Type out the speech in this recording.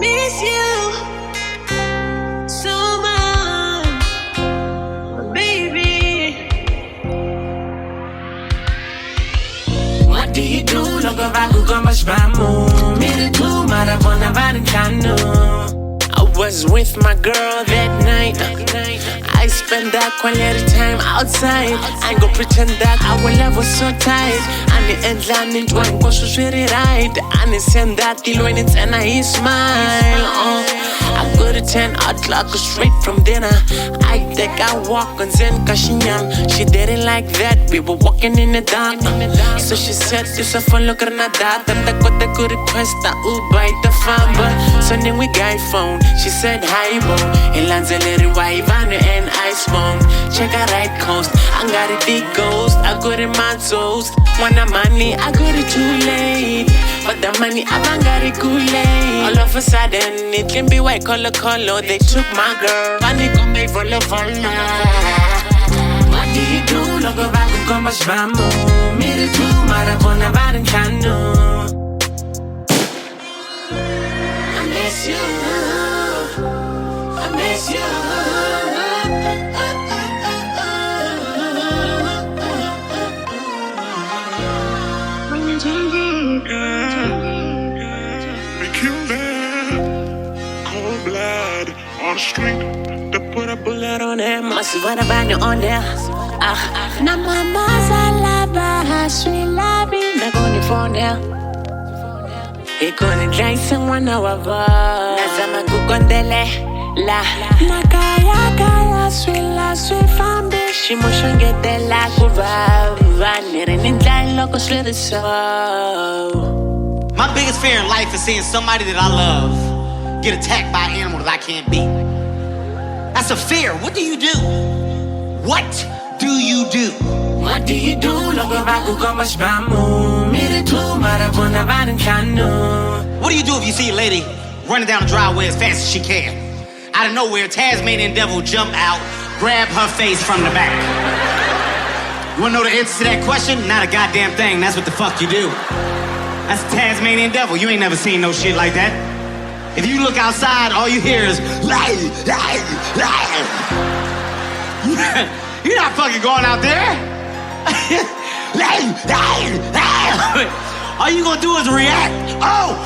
miss you so much, baby. What do you do? Logo vago como vamos. Mira tu maravona varincano. I was with my girl that night. I spent that quality time outside. I ain't gon' pretend that our love was so tight. And the end line into one was really right. And it's in that deal when it's and I smile. I go to 10 o'clock straight from dinner. I think I walk on Zen Kashinyan. She didn't like that, we were walking in the dark. So she said, this a phone look at that. That got the good request, that Uber, the phone. But so then we got phone. She said, hi, bo. It lands a little white, and ice bomb. Check out right coast. I got a big ghost. I got it my toes. Want the money, I got it too late. But the money, I don't got it too late. All of a sudden, it can be white color. They took my girl. Money come make for love. What do you do? Logo vago como vamos. Mira tu maravona varincano. I miss you. I miss you. On the street, to put a bullet on him. Must what about you on there? Na mama salaba, sweet labi, na goni phone there. He gonna drive someone over. Na zama kukondele la. Na kaya sweet fambi. She motion get the la kuva. Nirin in line loco sweet so. My biggest fear in life is seeing somebody that I love get attacked by an animal that I can't beat. That's a fear. What do you do? What do you do? What do you do? Logo vago como vamos. Mira tu maravona varincano. What do you do if you see a lady running down the driveway as fast as she can? Out of nowhere, Tasmanian devil jump out, grab her face from the back. You wanna know the answer to that question? Not a goddamn thing. That's what the fuck you do. That's the Tasmanian devil. You ain't never seen no shit like that. If you look outside, all you hear is lie. You're not fucking going out there. All you gonna do is react. Oh!